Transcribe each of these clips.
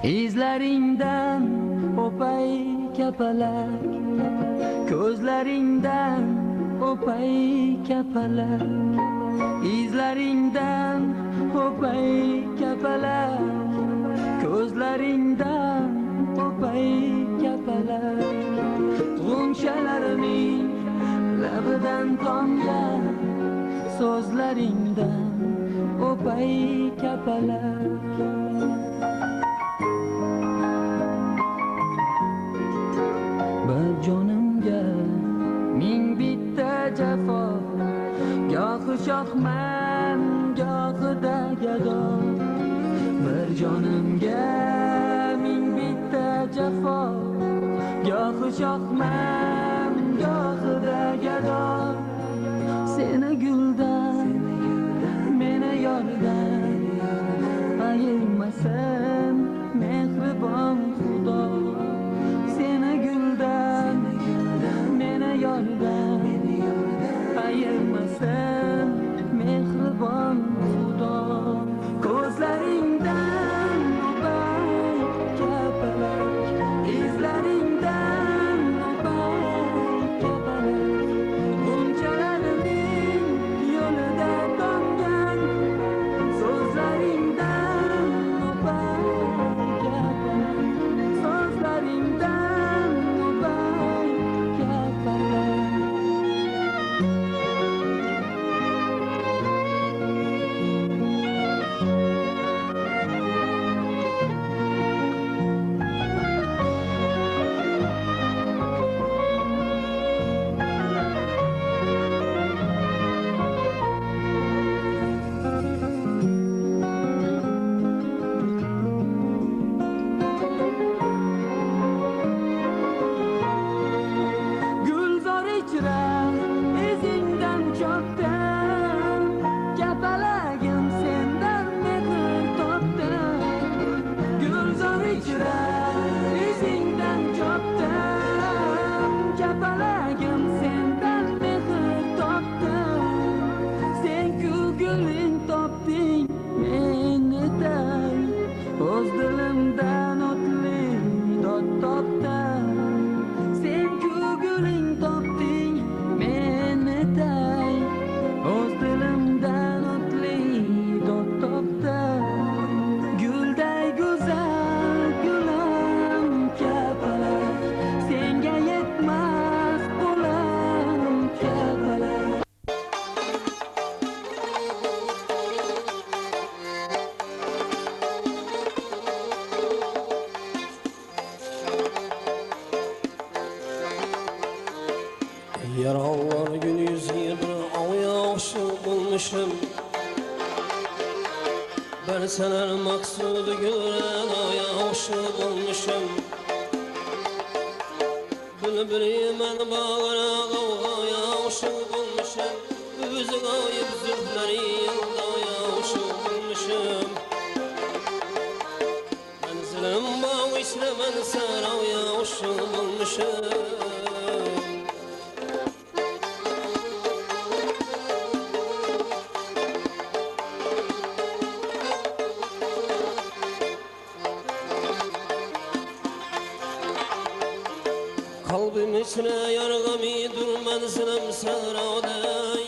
izlaringdan o'pay kapalak, ko'zlaringdan o'pay kapalak, izlaringdan o'pay kapalak, ko'zlaringdan o'pay kapalak, g'unchalarning labidan tomgan so'zlaringdan o'pay kapalak. Bir jonimga ming bitta jafo, gohi shohman gohida gado. Bir jonimga ming bitta jafo, gohi shohman gohida gado. Seni guldan meni yordan ayirmasin mehribon Xudo. Seni guldan meni yordan ayirmasin mehribon Xudo. Ko'zlaringdan o'pay kapalak, izlaringdan o'pay kapalak, g'unchalarning yo'lida tomgan so'zlaringdan o'pay kapalak, so'zlaringdan o'pay kapalak. Gulzor ichra izingdan chopdim, kapalagim sendan mehr topdim. Gulzor ichra izingdan chopdim, kapalagim sendan mehr topdim. Sen ku guling topding meni tay, o'z dilimdan o'tli dod topdim. Sen ku guling topding meni tay, o'z dilimdan o'tli dod topdim. Gulday go'zal gulam kapalak, senga yetmas qo'lim kapalak. Yaralar gün yüzüne ayaşı bulmuşum, ben senin maksudu gören ayaşı bulmuşum. Bülbülümen bağına kavgaya aşık bulmuşum, yüzü gayip zülfleri yıldaya aşık bulmuşum. Menzilim bağ içine ben saraya aşık bulmuşum. Kalbim içine yargami durmazsınım saraday.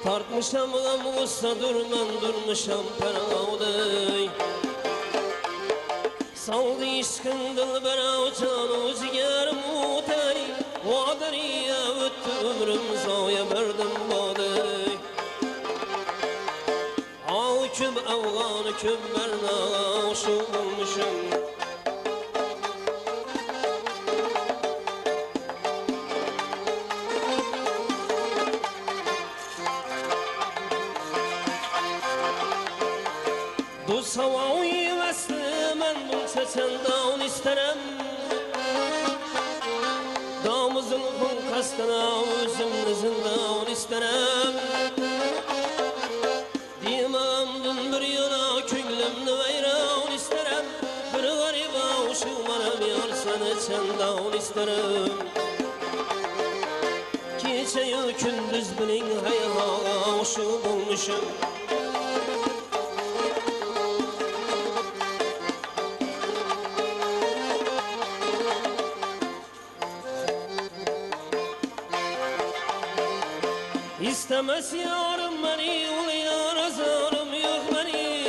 Tartmışam gam gussa durmuşam perağday. Saldı işkin dilbera uçan uzger mutay, vadariye öttü ömrüm zaya verdim baday. Av küb avganı küb berna aşık bulmuşum. Bu savayi vesli men bu çeçendan isterim. Damızın kastına özümlü zindan isterim. Dimamdın bir yana könglimni veyran isterim. Bir gariba uşuq bana bir seni çendan isterim. Keçeyi gündüz bilin hayha uşuq bulmuşum. İstemez yarım beni, ul yar zarım yok beni.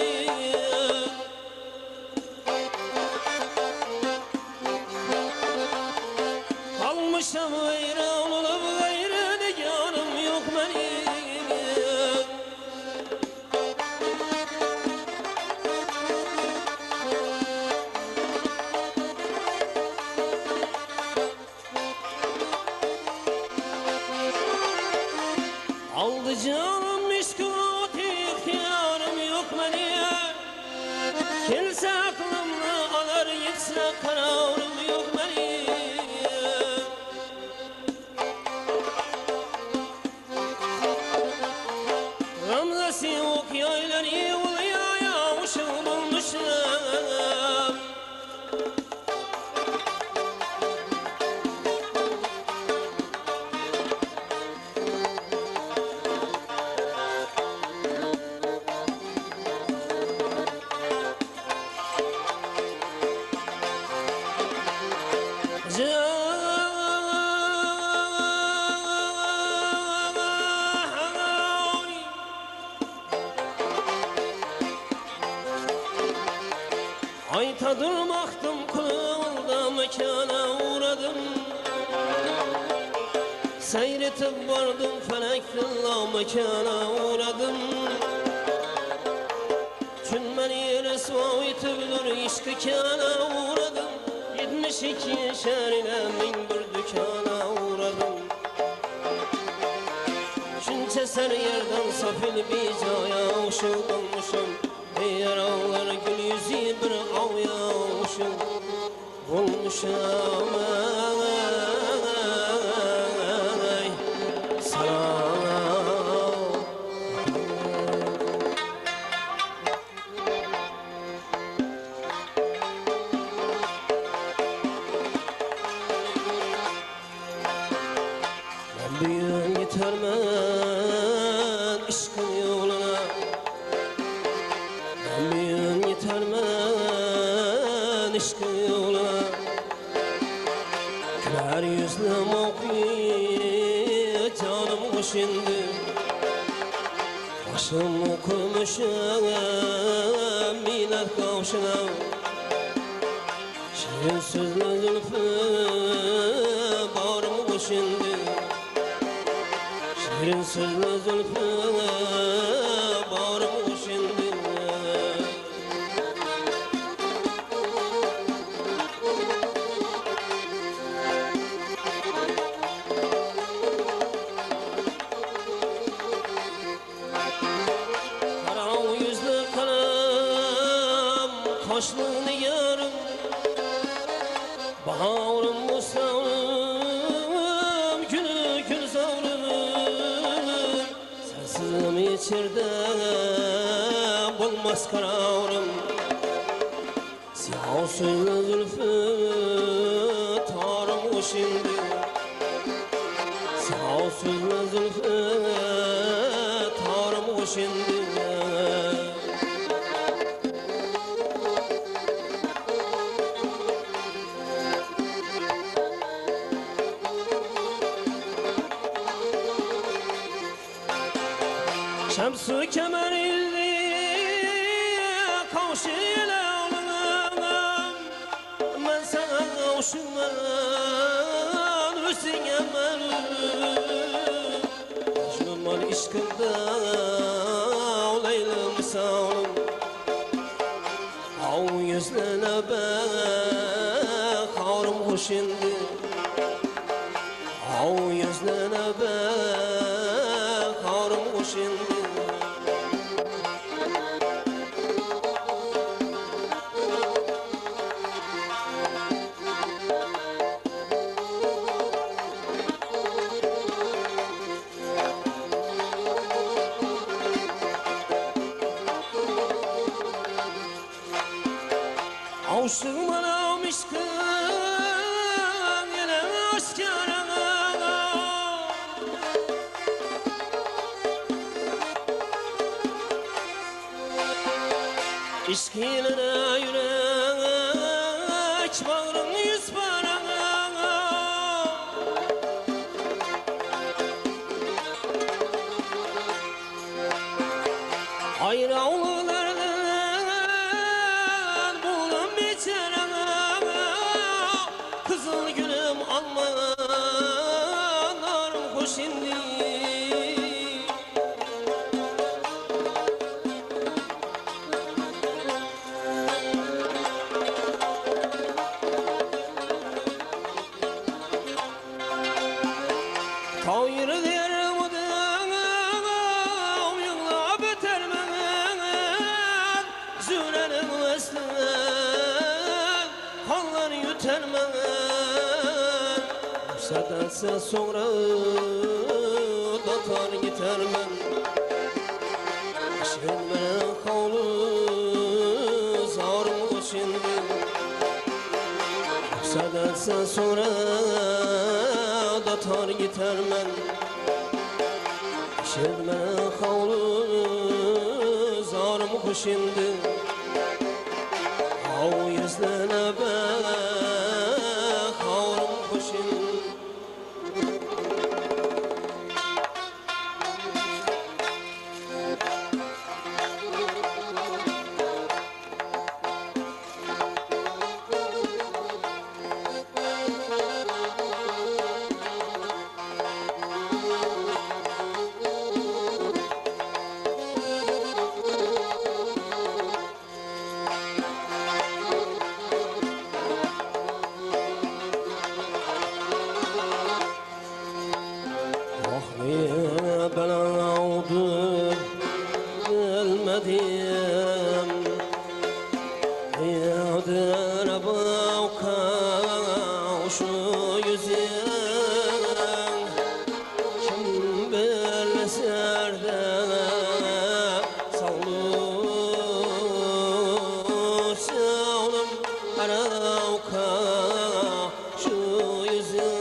Kalmışam veyran olup gayrı nigarım yok beni. Aldı canım miskut ihtiyarım yok beni. Kimse aklımla alır gitse kararım yok beni. Ramzası yok yayları uluya yavuşum bulmuşum. Ayta durmaktım kulağımda mekana uğradım. Seyretip vardım felektillah mekana uğradım. Çün beni resva itibdir işkı kana uğradım. 72 şerine min bir dükkana uğradım. Çünkü ser yerden safil bir caya uşulmuşum. Eğer ağlar gül yüzü bir avya uşul bulmuşum. Ey salam. Ben büyüğün yetermen aşkın yoluna. Ben büyüğün yetermen aşkın yoluna. Güler yüzlüm okuyor canım şimdi. Başımı koymuşum millet kavşına. Şirin sözlü zülfü bağrımı şimdi. Şirin sözlü zülfü bağrımı şimdi. Kara yüzlü karam kaşlı nigarım. Bağrım bu savrım gülü gül savrım. Sensizim içeride bulmaz kararım. Siyah sözlü zülfü tarım o şimdi. Siyah sözlü zülfü tarım o şimdi. Şemsu kemer ildi kavşu ile alınım. Ben sana kavşumdan üstüne merim. Şuman işkında olaylı misalım. Av yüzlerine ben kavrım hoşindi. Av yüzlerine ben kavrım hoşindi. Avştım anam işkın yine aşkına. İşkiline yürek bağrım yüz para. eslen Kanlar yütermen Sadetse sonra Datar gitermen Şermene kavlu Zarmı şimdi Sadetse sonra Datar gitermen Şermene kavlu Zarmı şimdi Av yüzlene be Kavrum kuşin Niye bela oldu bilmedim Yadına baka şu yüzün Kim bilmeser de Savlur savlum aravka şu yüzün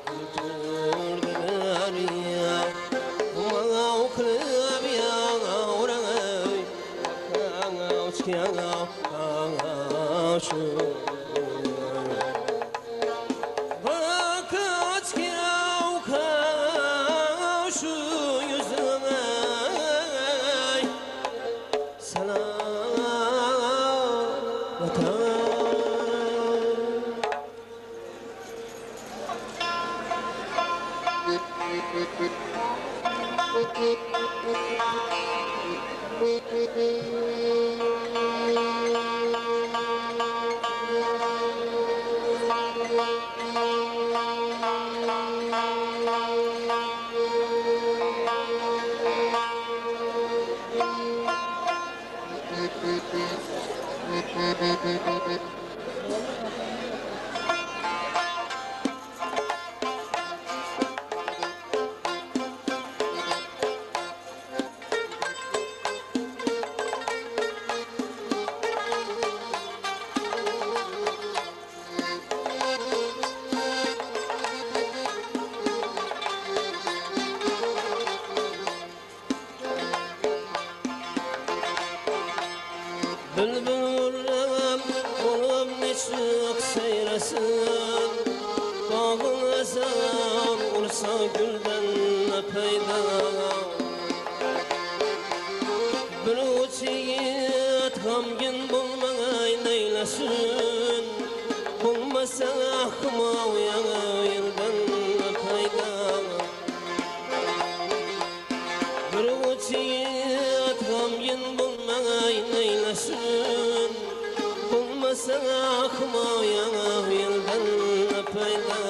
Götürdüler Bülbülüm olup neçük seyresin, bağılsan olsa gülden ne peyda. Bir uç yiğit gamgin bulmagay neylesin, bulmasa ahmav yana yıldan ne peyda. Bir uç yiğit gamgin bulmagay neylesin, bulmasa ahmav yana yıldan ne peyda.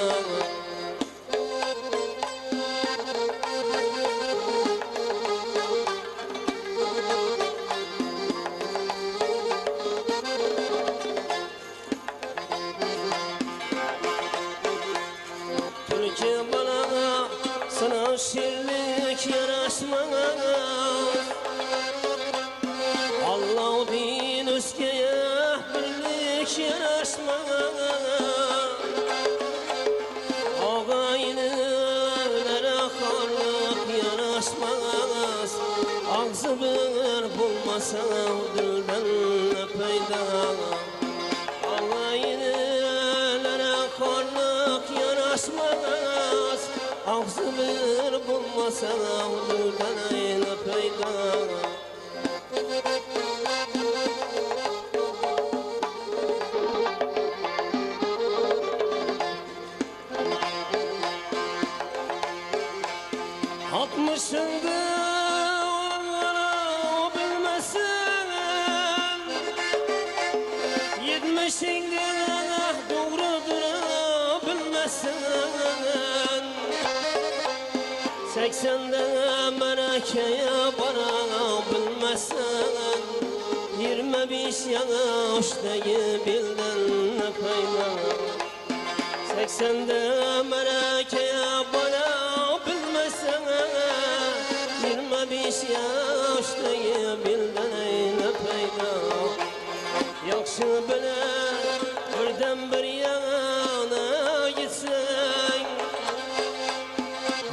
Türkiye bana sana şirlik yaraşmaz, Allah din üskeye birlik yaraşmaz. Ağaynilere karlık yaraşmaz, ağzı bir bulmasa dilden ne peyda. Ağaynilere karlık yaraşmaz, ağzı bir bulmasa dilden ne peyda. Altmışında onu bilmesin, yetmişinde doğrudur bilmesin, 80'de merakeye bana bilmesin, 25 yaştayı bilden ne payda. 80'de merakeye bana bilmesin, 25 yaştayı bilden ne payda. Yakşı bile birden bir yana gitsen,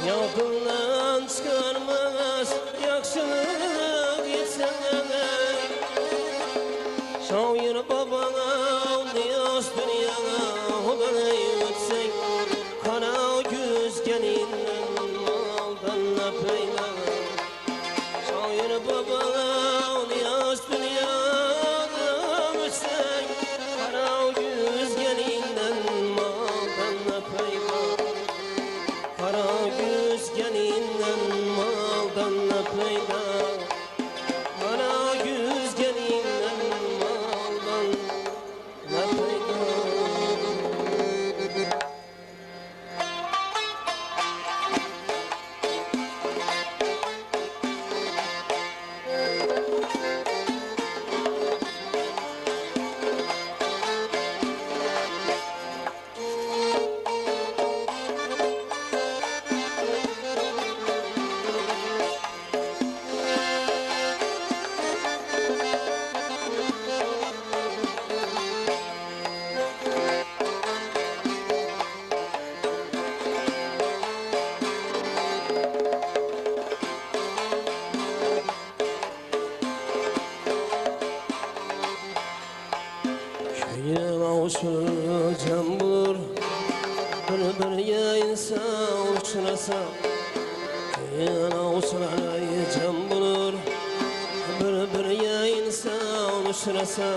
yakından çıkarmaz yakşılık gitsen. Şair babana niyaz dünyana bana yüksek, kara göz gelinden maldan ne peyda. Şair babana niyaz dünyana yüksek, kara göz gelinden maldan ne peyda. Kara göz gelinden maldan ne peyda. Kara göz gelinden maldan ne peyda. Yavuşacağım bulur, bir insan uçurasa. Yavuşacağım bulur, bir insan uçurasa.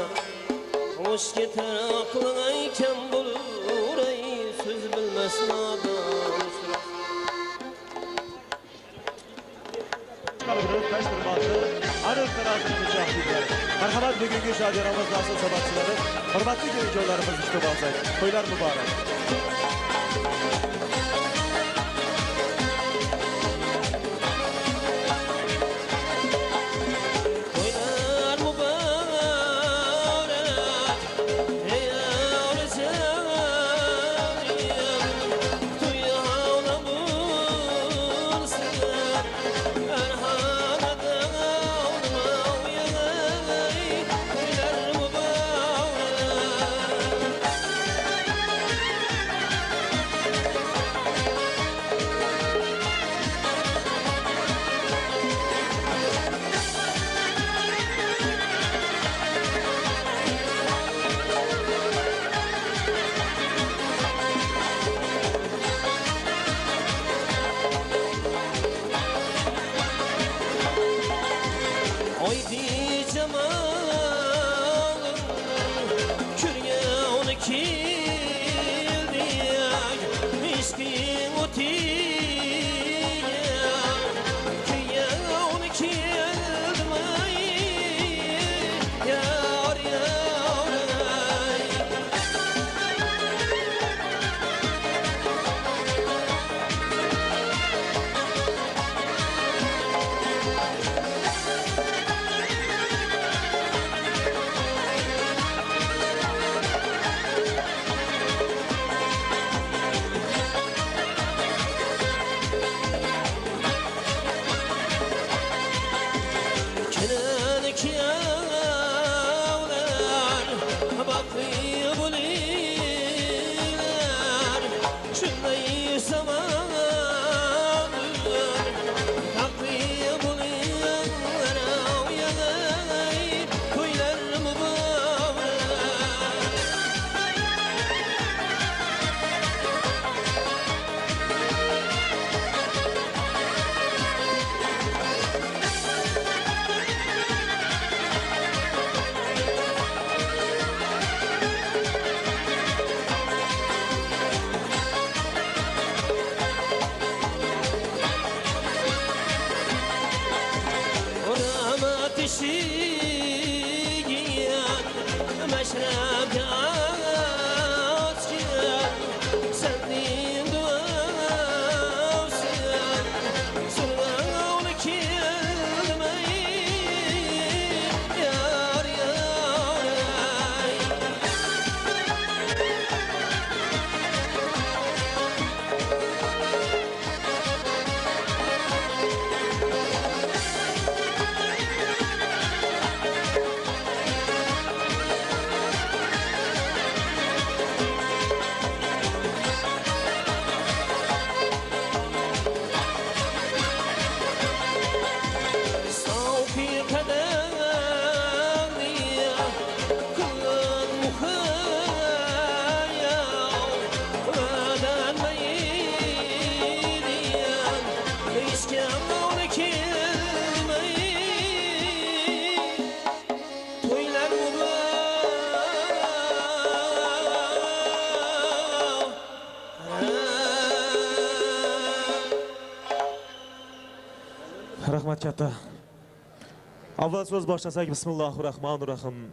Hoş gitar aklına iken bulur, ey söz bilmez nadan uçurasa. kalıbını taştırmakta, anır tarafını mücahitler. Merhamet bugünkü şadiyanamız nasıl sabahçıları, hürmetli gençoğlarımız işte bazaydı. Toylar mübarek. Toylar mübarek, ey avracanım, toya ağlamışsın, erhanada ağlamayay, toylar mübarek. Oydi cemalın kürge onu kildi miskin otiye kürge onu kildi yar yar. Kenan kiyavlar bakıyor buliler şunday zaman bakıyor buliler avyanay koylar mübarek. Rahmat eşiğiyen meşrep açken senin duasın sulağını kilmeyi yar yar. Savfi kademliye kılın muhaya ödenmeyidiyen iskanını kilmeyi toylar mübarek. Rahmat katta. Avval so'z boshlasak bismillahirrohmanirrohim.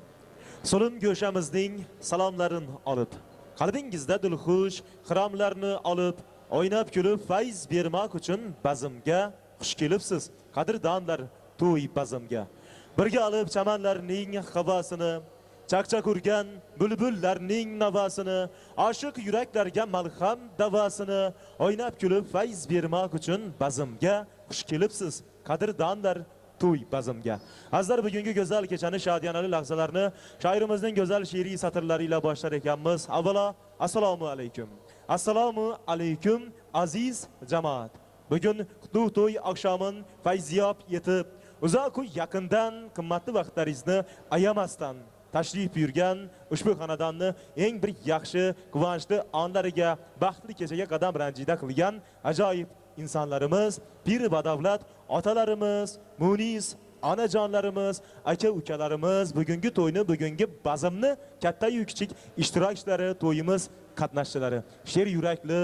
So'lim go'shamizning salomlarini olib, qalbingizda dilxush xiramlarni olib, o'ynab kulib fayz bermak uchun bazmga xush kelibsiz. Qadrdonlar to'y bazmga. Birga olib chamanlarning havosini, chaqchaq urgan bulbullarning navosini, oshiq yuraklarga malham davosini o'ynab kulib fayz bermak uchun bazmga xush kelibsiz. Qadrdonlar to'y bazmga. Azlar bugungi go'zal kechani shodiyanali lahzalarni shoirimizning go'zal she'riy satrlari ila boshlar ekanmiz. Avvalo assalomu alaykum. Assalomu alaykum aziz jamoat. Bugun qutlug' to'y oqshomin fayziyob yetib, uzoq yaqindan qimmatli vaqtlaringizni ayamasdan tashrif buyurgan ushbu xonadonni eng bir yaxshi, quvonchli onlariga, baxtli kechaga qadam ranjida qilgan ajoyib insonlarimiz, pir badavlat otalarimiz, munis onajonlarimiz, aka-ukalarimiz bugungi to'yni, bugungi bazmni katta-yu kichik ishtirokchilari, to'yimiz qatnashchilari, she'r yurakli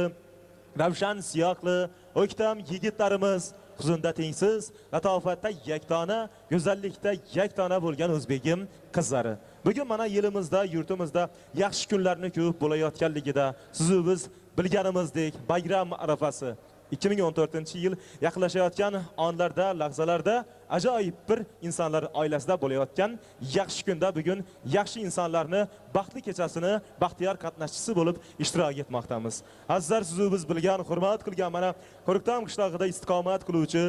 ravshan siyoqli o'ktam yigitlarimiz huzunda tengsiz, latofatda yaktona, go'zallikda yaktona bo'lgan o'zbegim qizlari. Bugun mana yelimizda, yurtimizda yaxshi kunlarni ko'p bo'layotganligida sizu biz bilganimizdek bayram arafasi 2014-yil yaqinlashayotgan onlarda, lahzalarda ajoyib bir insonlar oilasida bo'layotgan yaxshi kunda bugun yaxshi insonlarni baxtli kechasini baxtiyor qatnashchisi bo'lib ishtirok etmoqdamiz. Azizlar, sizu biz bilgan, hurmat qilgan mana Qo'riqtam qishlog'ida istiqomat qiluvchi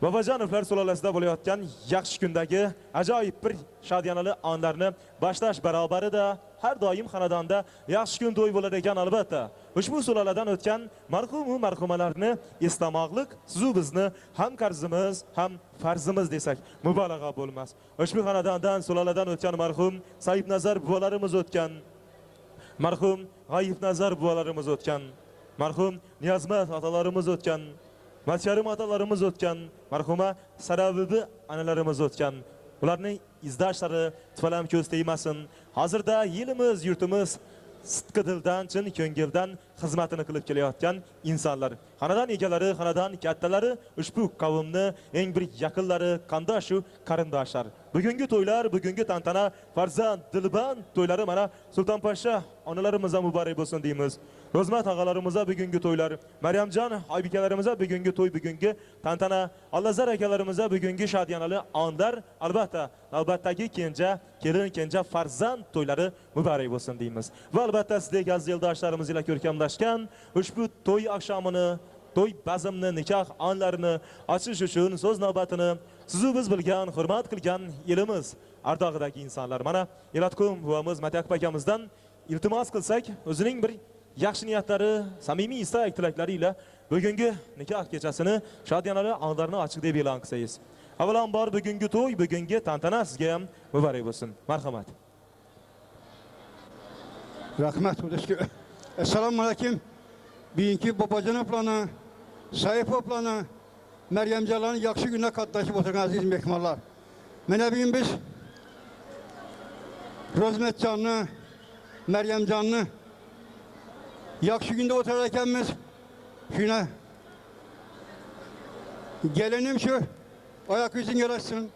Bobojonovlar sulolasidan bo'layotgan yaxshi kundagi ajoyib bir shodiyonali onlarni boshlash barobarida har doim xonadonda yaxshi kun to'y bo'lar ekan albatta. Ushbu suloladan o'tgan marhum va marhumalarni eslamoqlik sizu bizni ham qarzimiz, ham farzimiz desak mubolag'a bo'lmas. Ushbu xonadondan suloladan o'tgan marhum Said Nazar buvalarimiz o'tgan, marhum G'oyib Nazar buvalarimiz o'tgan, marhum Niyozmat otalarimiz o'tgan, Matyarim otalarimiz o'tgan, marhuma Sarabibi analarimiz o'tgan. Ularning izdoshlari tufayli ko'z tegmasin. Hozirda yelimiz, yurtimiz sidqi dildan, chin ko'ngildan xizmatini qilib kelayotgan insonlar. Xonadon egalari, xonadon kattalari ushbu qavmni eng bir yaqinlari, qandoshu qarindoshlar. Bugungi to'ylar, bugungi tantana, farzand, dilband to'ylari mana Sultonposhsha onalarimizga muborak bo'lsin deymiz. Ro'zmat og'alarimizga bugungi to'ylar, Maryamjon oybikalarimizga bugungi to'y, bugungi tantana, Allazar akalarimizga bugungi shodiyonali onlar, albatta navbatdagi kenja, kelin, kenja farzand to'ylari muborak bo'lsin deymiz. Va albatta sizdek aziz yo'ldoshlarimiz bilan ko'rkamlashgan ushbu to'y oqshomini, to'y bazmni, nikoh onlarini ochish uchun so'z navbatini sizu biz bilgan, hurmat qilgan elimiz ardog'idagi insonlar mana Elatqum buvamiz Matyak akamizdan iltimos qilsak, o'zining bir yaxshi niyatlari, samimiy istak tilaklari ila bugungi nikoh kechasini shodiyonali onlarni ochiq deb e'lon qilsangiz. Avvalambor bugungi to'y, bugungi tantana sizga ham muborak bo'lsin. Marhamat. Rahmat Xudoshga. Assalomu alaykum. Bugünkü Bobojonovlarni, Saypovlarni, Maryamjonlarni yaxshi kunga qatnashib o'tirgan aziz mehmonlar. Mana bugun biz Ro'zmatjonni, Maryamjonni yaxshi kunda o'tirar ekanmiz. Shuna gelinim şu, oyoq yuzing yarashsin.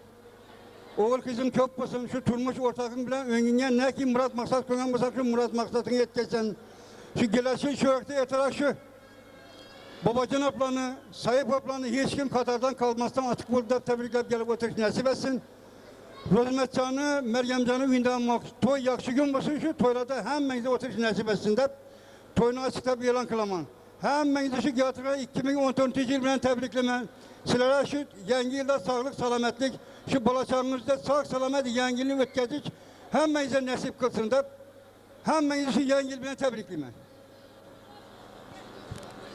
O'g'il qizim ko'p bo'lsin, shu turmush o'rtog'ing bilan o'ngingga neki murod maqsad qo'ygan bo'lsa, shu murod maqsadingga yetkazsin. Şu gelasi şu vakti ertalak şu Bobojonovlarni, Saypovlarni hech kim qatordan kalmasdan açık bo'lib deb tabriklab kelib o'tirish nasib etsin. Ro'zmatjonni, Maryamjonni uyindan to'y yaxshi kun bo'lsin, shu to'ylarda hammangizga o'tirish nasib etsin deb to'yni ochiqlab e'lon qilaman. Hammangizni shu g'otiga 2014-yil bilan tabriklaman. Sizlarga shu yangi yilda sog'lik, salomatlik, shu bolachog'ingizda sog' salomat yangi yilni o'tkazish hammangizga nasib qilsin deb hammangizni shu yangi yil bilan tabriklayman.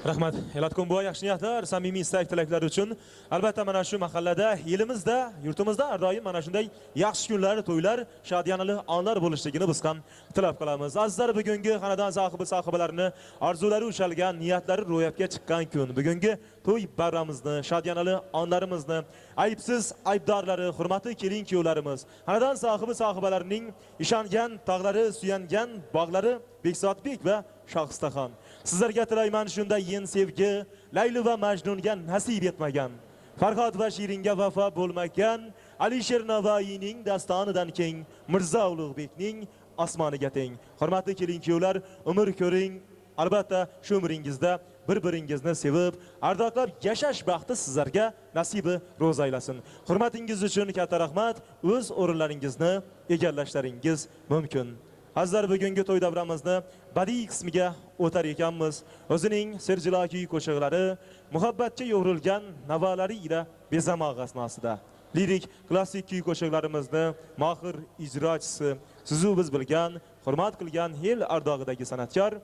Rahmat. Elatqum buva yaxshi niyatlar, samimiy istak tilaklar uchun. Albatta mana shu mahallada, elimizda, yurtimizda har doim mana shunday yaxshi kunlar, to'ylar, shodiyonali onlar bo'lishligini biz ham tilab qolamiz. Azizlar, bugungi xonadon sohibalarini orzulari ushalgan, niyatlari ro'yobga chiqqan kun. Bugungi to'y bayramizni, shodiyonali onlarimizni, aybsiz aybdorlari, hurmatli kelin-kuyovlarimiz, xonadon sohibalarining ishongan tog'lari, suyangan bog'lari Bekzodbek va Shohistaxon. Sizlarga tilayman shunday yin sevgi, Layli va Majnunga nasib etmagan, Farhod va Shiringa vafo bo'lmagan, Alisher Navoiyning dastonidan keng, Mirzo Ulug'bekning osmoniga teng. Hurmatli kelin-kuyovlar, umr ko'ring. Albatta, shu umringizda bir-biringizni sevib, ardoqlab yashash baxti sizlarga nasibi ro'z aylasin. Hurmatingiz uchun katta rahmat. O'z o'rinlaringizni egallashlaringiz mumkin. Azizlar, bugungi to'y davramizni badiiy qismiga o'tar ekanmiz. O'zining serjiloki qo'shiqlari, muhabbatga yo'g'rilgan navolari ila bezamoq asnosida lirik klassik kuy qo'shiqlarimizni mohir ijrochisi, sizu biz bilgan, hurmat qilgan el ardog'idagi san'atkor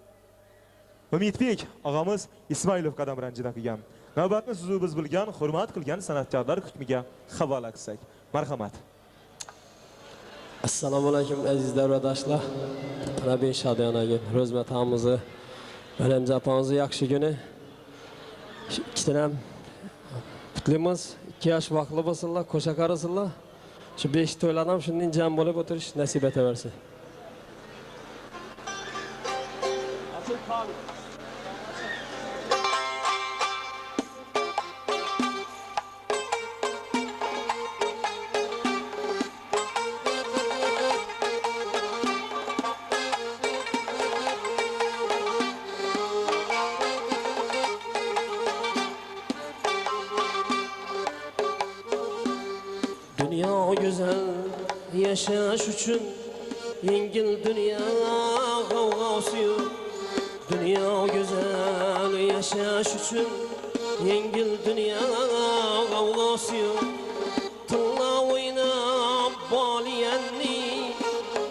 Umidbek og'amiz Ismoilov qadam ranjida qilgan. Navbatni sizu biz bilgan, hurmat qilgan san'atkorlar hukmiga havola qilsak. Marhamat. Assalomu alaykum aziz davradoshlar. Rabbi shodiyonagi ro'zmatamizni, Maryamjon opamizni yaxshi kuni. Ikkitam qutlimiz 2 yosh vaqtli bo'lsinlar, qo'sha qarasinlar. Shu 5 to'ylar ham shundan jam bo'lib o'tirish nasib etaversin. güzel yaşaş üçün yengil dünya kavgası yok. Dünya güzel yaşaş üçün yengil dünya kavgası yok. Tılla oynap baliyenni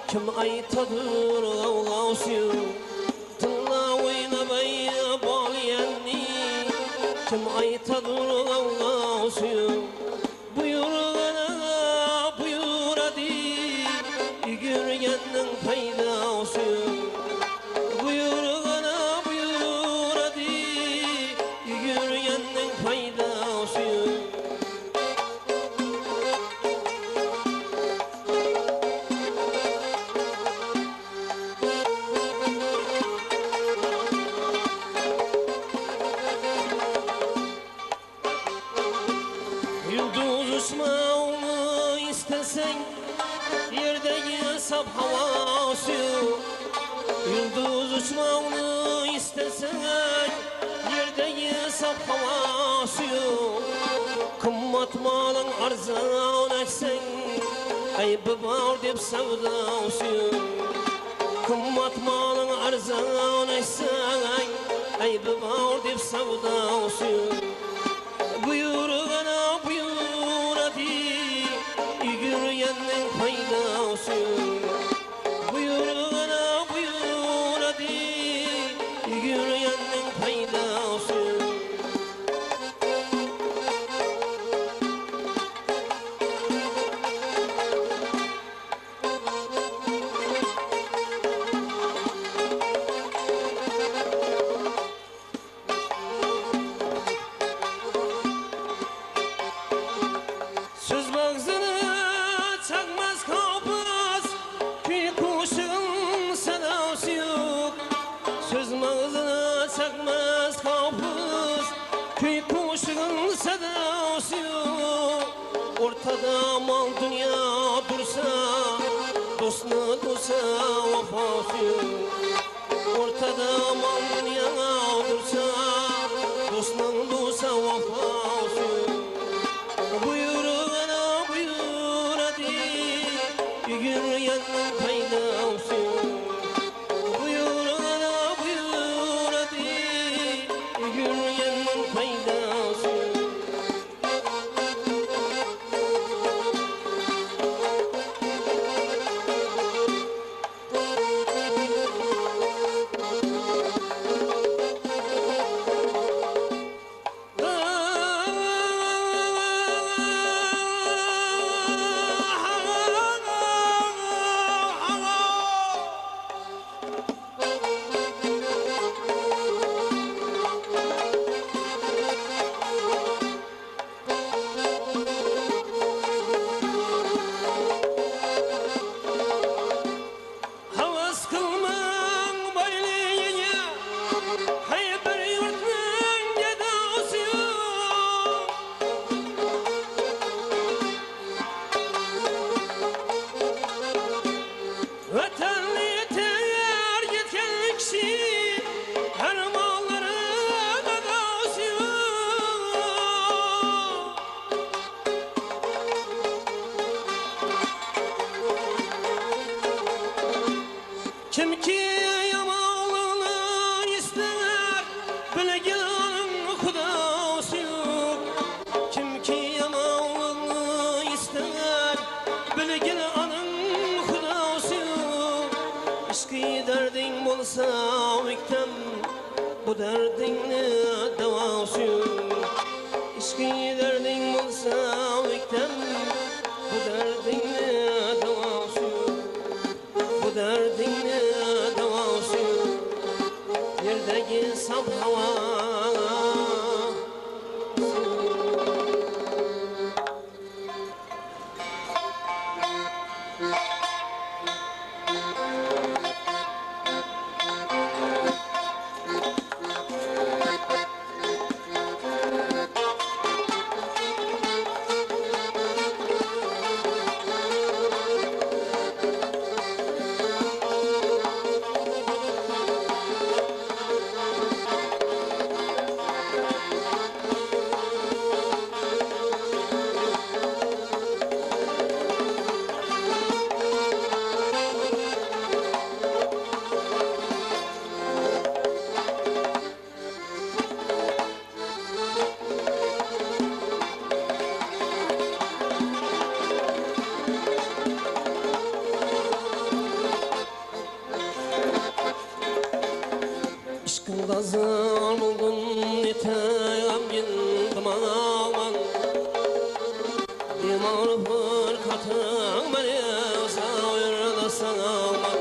kim aytadır kavgası yok. Tılla oynap baliyenni kim aytadır kavgası yok. Buyur hadi yürüyenin faydası yok. Buyur hadi yürüyenin faydası yok. Yıldız uçmağını istesen yerdeki sap havası yok. Yıldız uçmağını istesen yerdeki sap havası yok. Kımmat malın arzan etsen ayıbı var deyip sevdası yok. Kımmat malın arzan etsen ayıbı var deyip sevdası yok. Buyur hadi yürüyenin faydası yok. Buyur hadi yürüyenin faydası yok. Söz bağzını çakmaz kapız Kül kuşun sedası yok. Söz bağzını çakmaz kapız Kül kuşun sedası yok. Ortada mal dünya dursa dostunu dursa vefası yok. Ortada mal dünya dursa dostunu dursa vefası yok. Buyur hadi yürüyenin faydası yok. Buyur hadi yürüyenin faydası yok. Havas kılmang baylıyına hay bir yurtның gedası yok. Vatanını yeter yetken kişi her malların adası yok. Kim ki yamalını ister bilgenin hudası yok. Kim ki yamalını ister bilgenin hudası yok. İşki derdin bolsa viktem bu derdinni davası yok. İşki derdin bolsa viktem bu derdinni davası yok. Bu derdinni davası yok. Yerdeki saf hava Ağrıpır katın beni sağırda sağma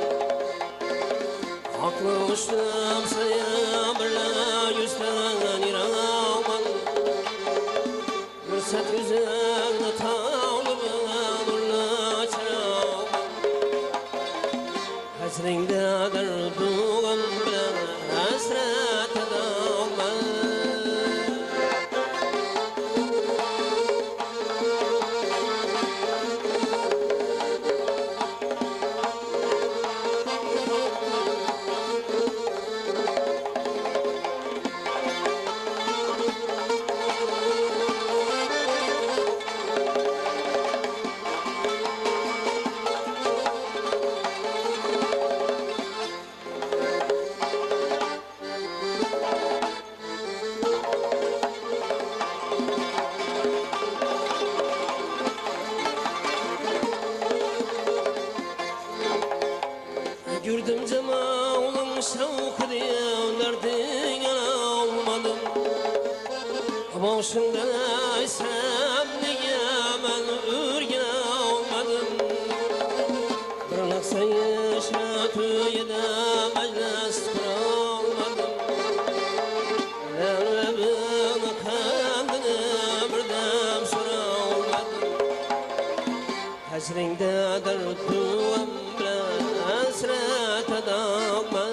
Aklı uçtum sayı birle yüzden iramam Mürsat yüzünü tağlıbı nurla çaramam Hezrinde derdugam bile hasret edamam Gördüm cemalın şavkı diyevlerden yana olmadım Başımdan aysam niye ben ürgene olmadım Bir naksa yaşatıyla meclis kuramadım Evlebin kendini birdem soramadım Hecrinde derdum hasret edamam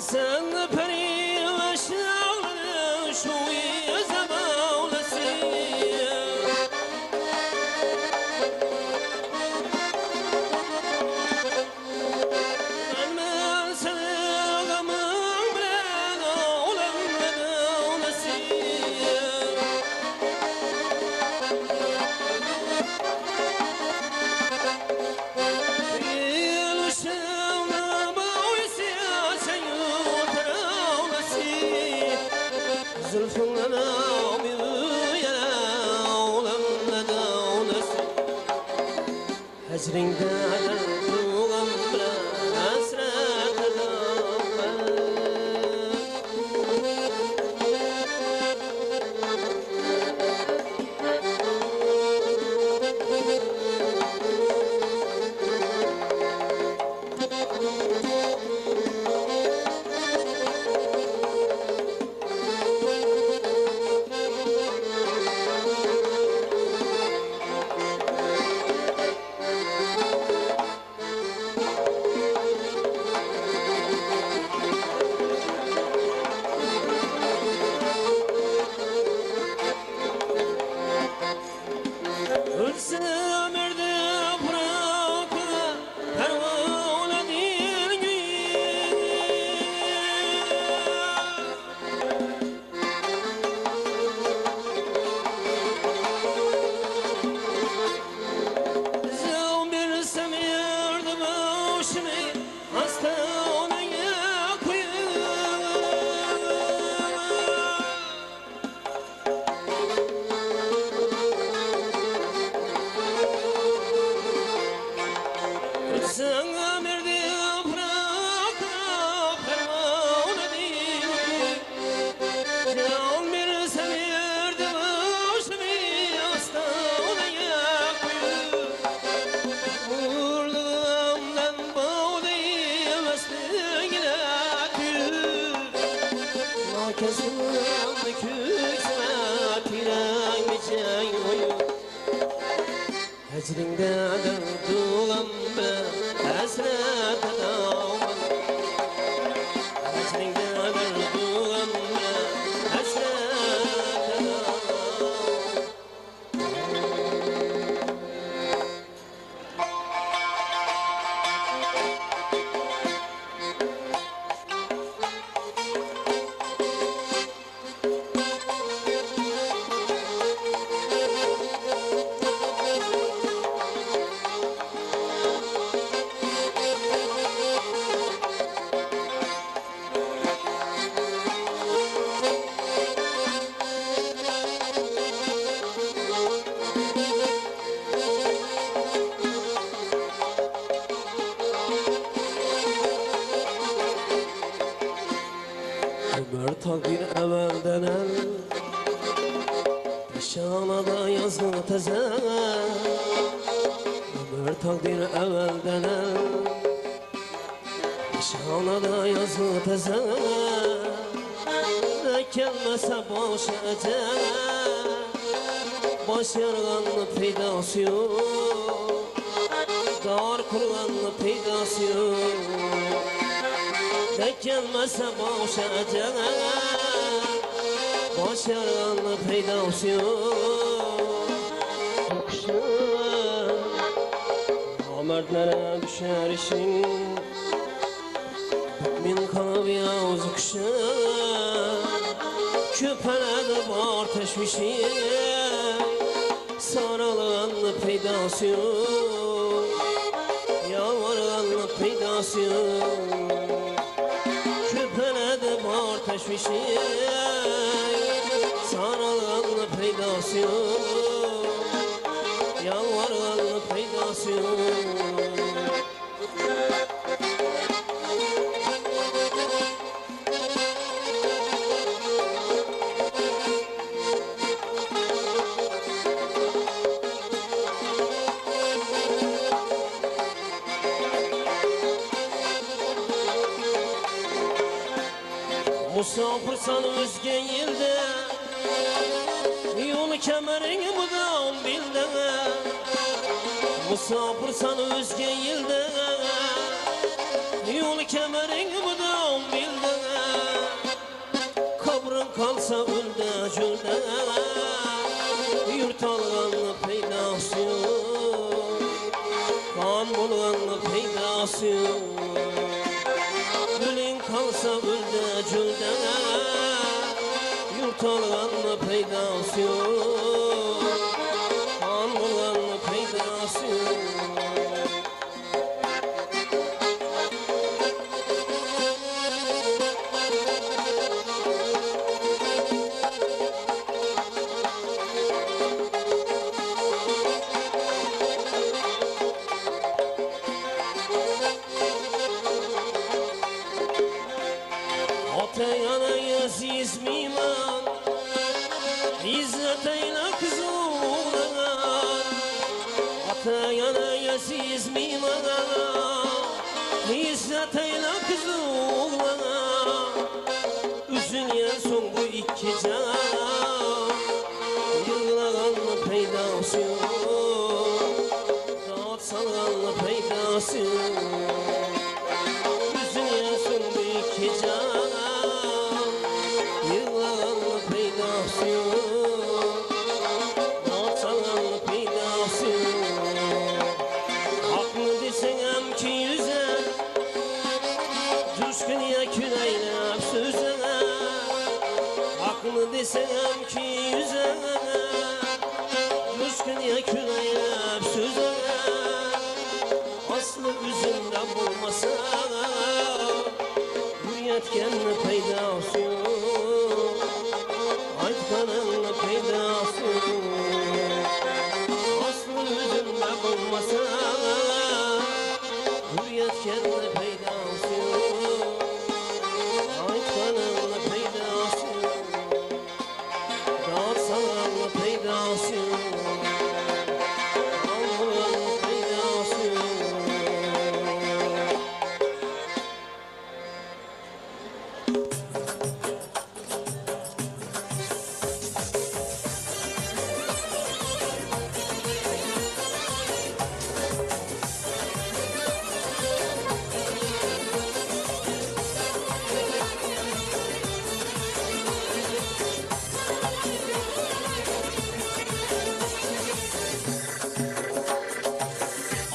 Sen peri ve şağlı şu yüze bağlasın Ben seni gamım bilen olasın Zülfünle büyüyene olanla da olasın Hecrinde derdugam bile hasret edamam Ölsem erde bırakı pervane değil Zevm bir semirdi başımı hastaneye koyuyor Sana merdi bırakma pervane değil Can bir semirdi başımı hastaneye koyuyor Vurduğumdan bağlayayım mesleğine tül Nakazım küksme piren geçen koyuyor Hecrinde derdugam bile hasret edamam Hecrinde derdugam bile hasret edamam takdir evvelden el Nişanada yazı teze Ömür takdir evvelden el Nişanada yazı teze Ne gelmese boş ece Baş yarganlı peydası yok Dar kurganlı peydası yok Ne gelmese boş ece Baş yarganlı peydası yok Yokuşlar Namertlere düşer işin Min kanı yavuz kuşlar Küpelerde var teşvişi Sarılanlı peydası yok Yalvarganlı peydası yok Küpelerde var teşvişi Sarılanlı peydası yok Yalvarganlı peydası yok Musafirsan özge yerde Yolu kemerini budağım bilde Musafirsan özge yerde Yolu kemerini budağım bilde Kabrın kalsa ölde cülde Yurt alganlı peydası yok Kan bulganlı peydası yok Gülün kalsa ölde cülde Yurt alganlı peydası yok Kan bulganlı peydası yok Atayana yaziz miman İzzet eyle kız oğlan Atayana yaziz miman İzzet eyle kız oğlan Üzülyen son bu iki can Yığılanlı peydası yok Dağıt salganlı peydası yok Üzülyen son bu iki can Yıllarlı peydası yok Dağıtsanlı peydası yok Haklı desem ki yüze Düşkün ya küleylep söze Haklı desem ki yüze Düşkün ya küleylep söze Aslı üzümde bulmasa Yetkenli peydası yok Aytkanınlı peydası yok Aslı yüzümde bulmasa Yetkenli peydası yok Aytkanınlı peydası yok Dağıtsanlı peydası yok Almanlı peydası yok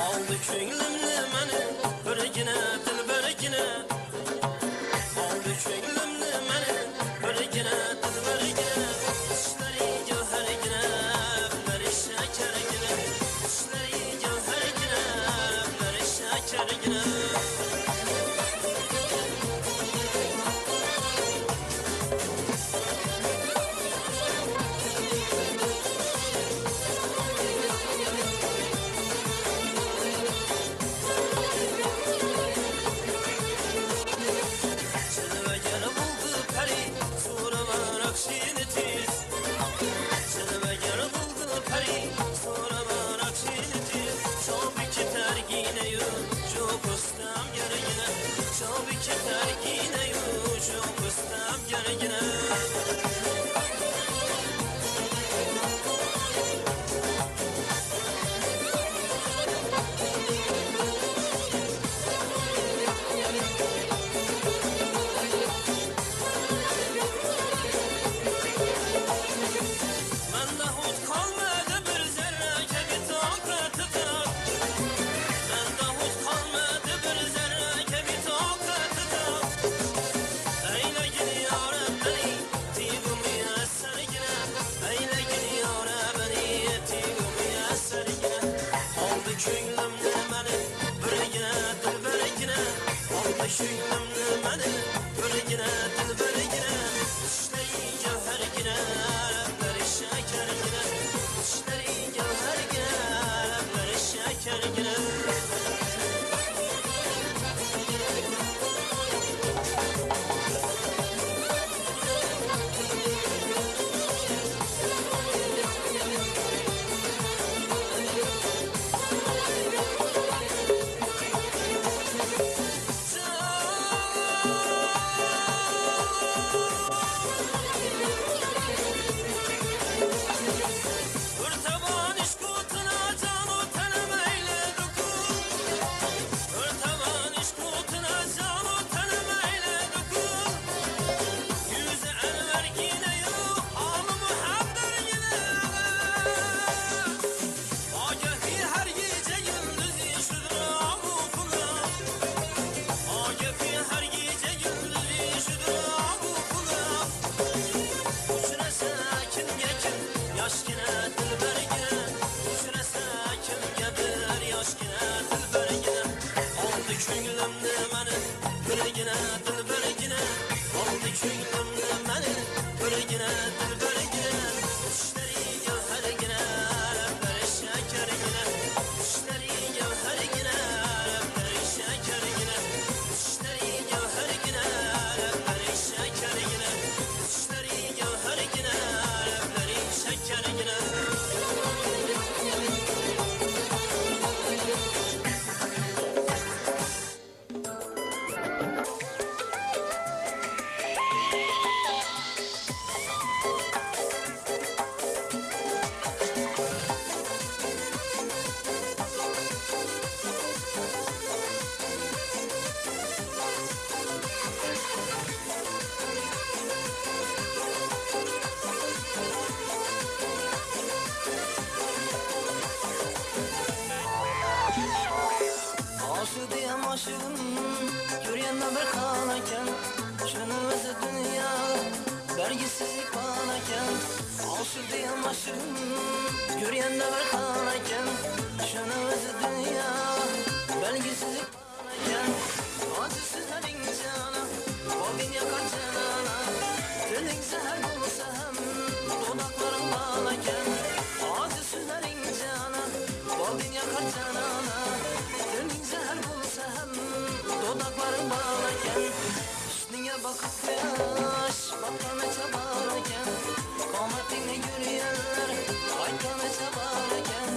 Aldı köylümlü məni börəginə, dil börəginə Aldı köylümlü məni börəginə, dil börəginə İşləri gövhərginə, əlləri şəkərginə İşləri gövhərginə, əlləri şəkərginə yok ustam gergine Tabi ki terkine yok ustam gergine Mende hut kalmadı bir zerre kebi takatıdır Mende hut kalmadı bir zerre kebi takatıdır Eyle gidiyor beni tigumi esergine Eyle gidiyor beni tigumi esergine Aldı küylümde beni bürgine dilbergine Aldı küylümde beni bürgine dilbergine İşleyi cevhergine Lebleri şekergine İşleri cevhergine Lebleri şekergine Örtevan işkutuna canu tenemeyle dokun Örtevan işkutuna canu tenemeyle dokun Yüzü elver yine yok Halı muhabber yine Agefi her gece gündüz işidir avukuna Agefi her gece gündüz işidir avukuna Uçurasa kimge kim yaşkine dilbergine Uçurasa kimge bir yaşkine dilbergine Aldı küylümde beni bürgine dilbergine Aldı küylümde beni bürgine dilbergine İşleri gevhergine Lebleri şekergine İşleri gevhergine Lebleri şekergine İşleri gevhergine Lebleri şekergine İşleri gevhergine Lebleri şekergine Aşık diyem aşığım Yürüyenme bir kanaken Şunu özü dünya Vergisizlik banaken Aşık diyem aşığım Yürüyenme bir kanaken Şunu özü dünya Vergisizlik banaken Acısızların cana O bin yakar canana Dilin zehir bulsa hem Dudakların banaken Acısızların cana O bin yakar canana Dilin zehir bulsa hem Dudakların bağlarken Üstüne bakıp yaş Bakanı çabarken Kometini yürüyenler Aykanı çabarken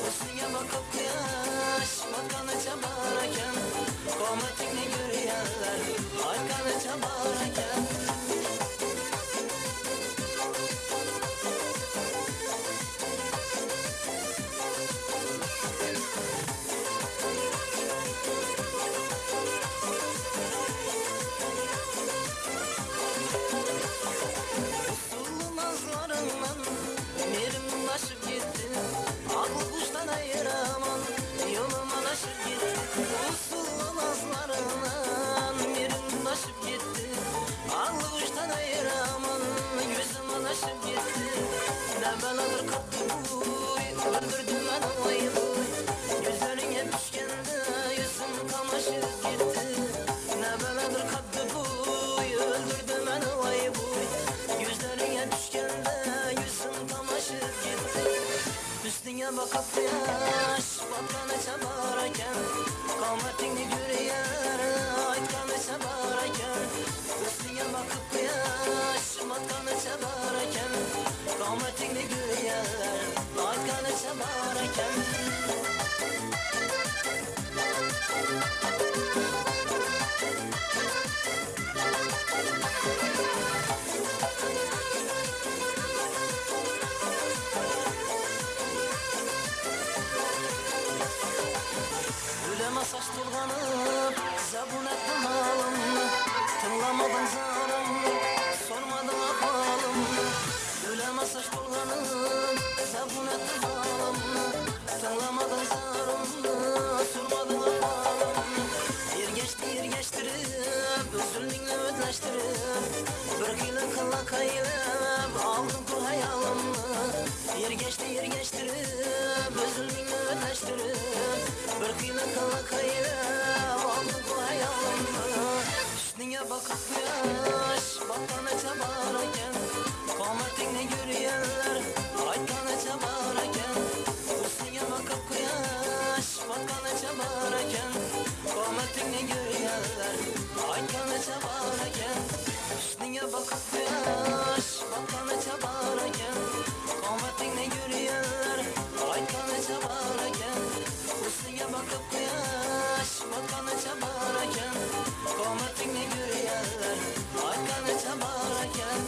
Üstüne bakıp yaş Bakanı çabarken Kometini yürüyenler Aykanı çabarken kala kayla oldu bu hayalimde Üstüne bakıp yaş bakkana çabarken Kometingni görüyenler aytkana çabarken Üstüne bakıp yaş bakkana çabarken Kometingni görüyenler aytkana çabarken Üstüne bakıp yaş bakkana çabarken Kometingni görüyenler aytkana çabarken Üstüne bakıp yaş bakkana çabarken Kometingni görüyenler aytkana çabarken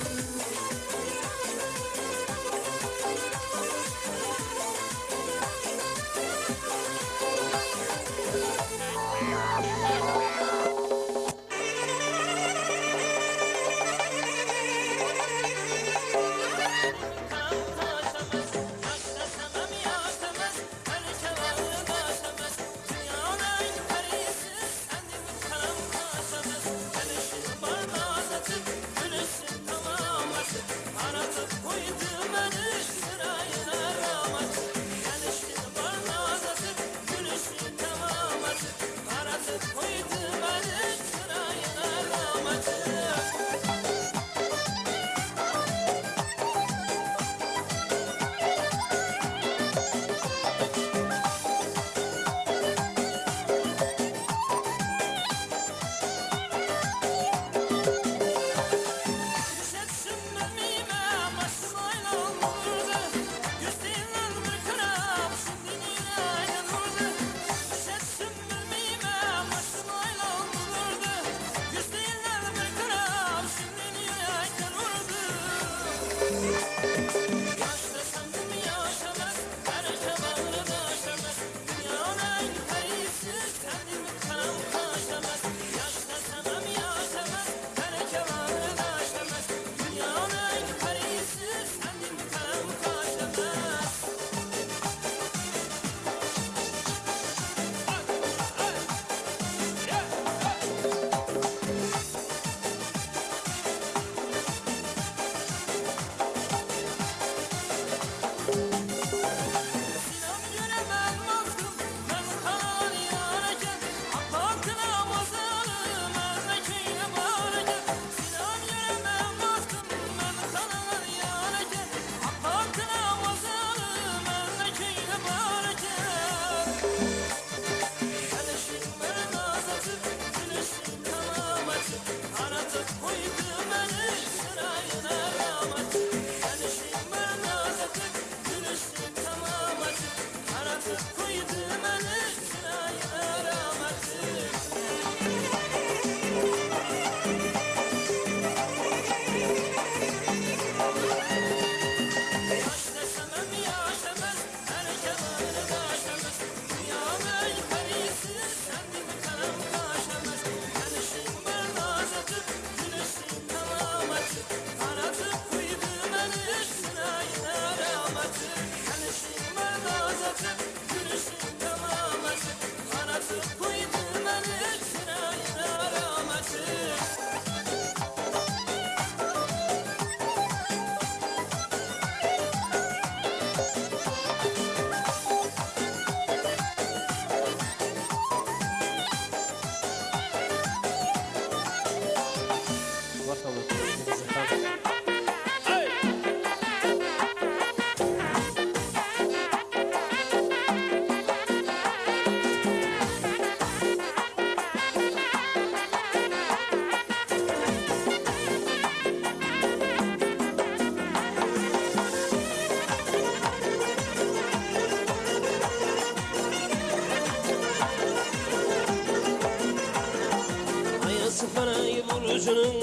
Sıfırayı burcunun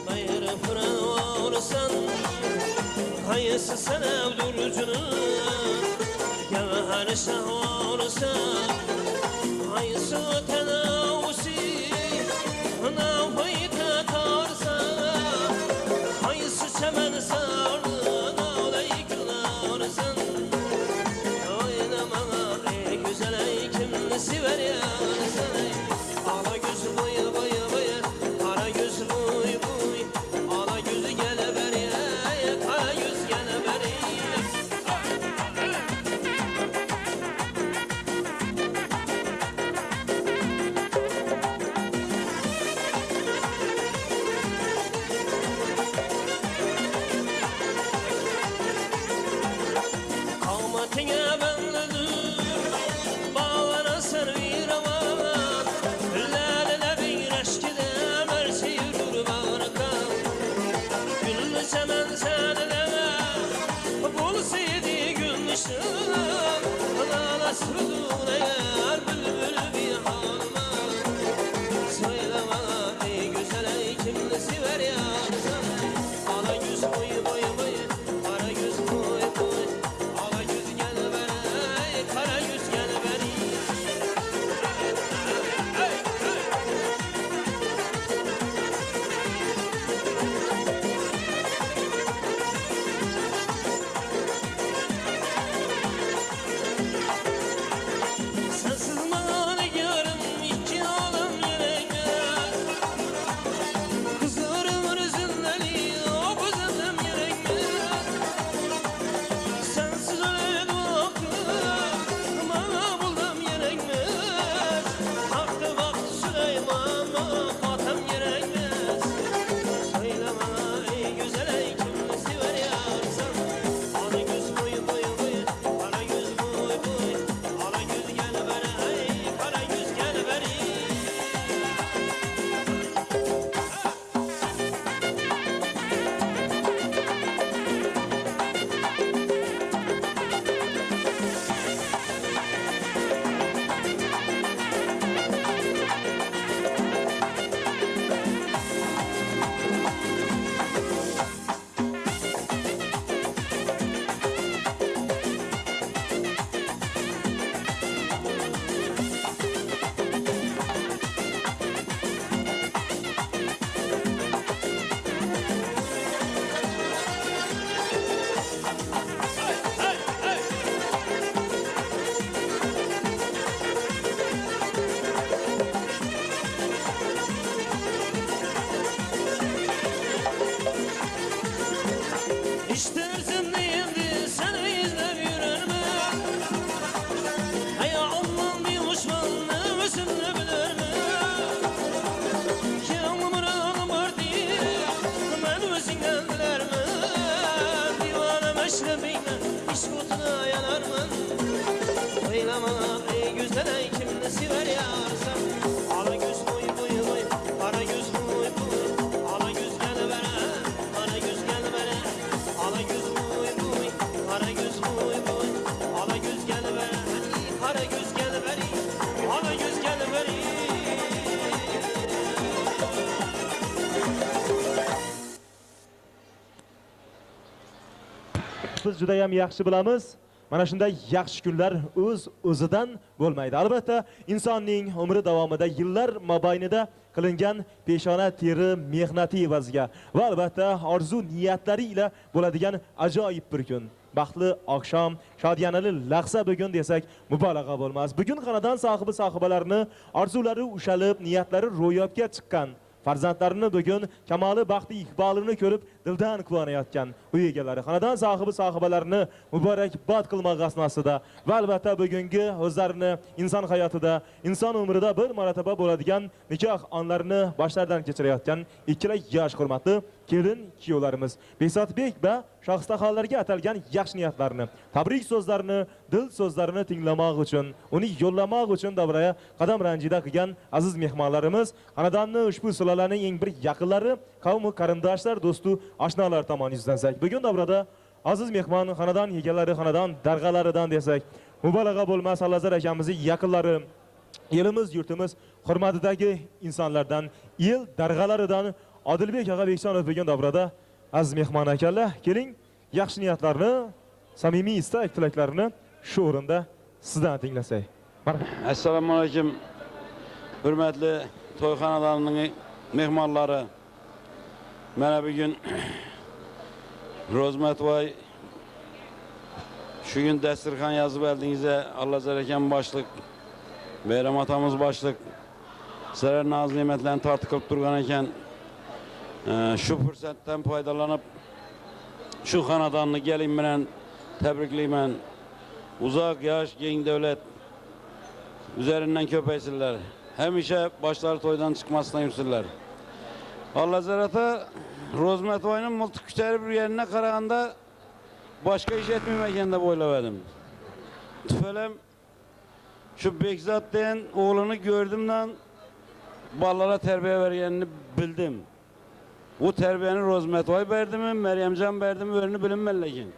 Gayrı fıran olursan Hayısı sen evdurcunun Gevher şah olursan Hayısı tenavusi Nafayı tatarsa Hayısı çemen sardı Nağlayı kılarsan Oynamana ey güzel ey kimlisi ver ya Ala gözü boya boya boya Kara göz boy boy Ala gözü gele beri Kara göz gele beri biz juda ham yaxshi bilamiz. Mana shunday yaxshi kunlar o'zidan bo'lmaydi. Albatta, insonning umri davomida yillar mobaynida qilingan peshona teri mehnati evaziga va albatta orzu niyatlari ila bo'ladigan ajoyib bir kun. Baxtli oqshom, shodiyanali lahza bugun desak mubolag'a bo'lmas. Bugun xonadon sohibalarni orzulari ushalib, niyatlari ro'yobga chiqqan. Farzandlarini bugun kamoli baxti iqbolini ko'rib dildan quvonayotgan uy egalari, xonadon sohibalarini muborakbod qilmoq asnosida va albatta bugungi o'zlarini inson hayotida, inson umrida bir marotaba bo'ladigan nikoh onlarini boshlaridan kechirayotgan ikkala yosh hurmatli kelin kuyovlarimiz Besotbek va Shohistaxonlarga atalgan yaxshi niyatlarni, tabrik so'zlarini, dil so'zlarini tinglamoq uchun, uni yo'llamoq uchun davraya qadam ranjida qilgan aziz mehmonlarimiz, xonadonni ushbu sulolaning eng bir yaqinlari, qavmi qarindoshlar, do'stu, oshnalar tomon yuzlansak, bugun davrada aziz mehmon xonadon egalari, xonadon darg'alaridan desak, mubolag'a bo'lmas Alazar akamizning yaqinlari, elimiz, yurtimiz hurmatidagi insonlardan, el darg'alaridan Odilbek aka Beksonov bugun davrada aziz mehmon akalar, keling yaxshi niyatlarni, samimiy istak tilaklarini shu o'rinda sizdan tinglasak. Assalomu alaykum. Hurmatli to'y xonadonining mehmonlari. Mana bugun Rozmatvoy shu gün dasturxon yozib oldingizda Alazar akam boshliq, Bayram otamiz boshliq. Sizlar noz ne'matlarni tortib qilib turgan ekan. Shu fursatdan foydalanib shu xonadonni gelin bilan tabriklayman. Uzoq yosh, keng davlat üzerinden köpeysinler. Hamisha başları toydan çıkmasına yursunlar. Allah zarata Rozmatvoyning multiq kuchari bir yerine qaraganda başka iş etmemekende boylavadım. Tüfelem şu Bekzat deyen oğlunu gördümden ballara terbiye vergenini bildim. O terbiyenin Rozmatvoy verdi mi, Meryemcan verdi mi, öğrenini bilinmelikin.